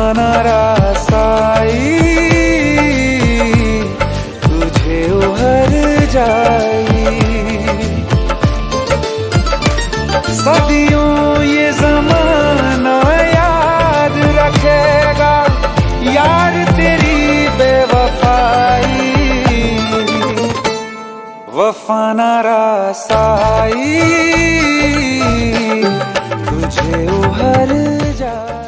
वफाना रासाई तुझे उहर जाई। सदियों ये ज़माना याद रखेगा यार तेरी बेवफाई। वफाना रासाई तुझे उहर जाए।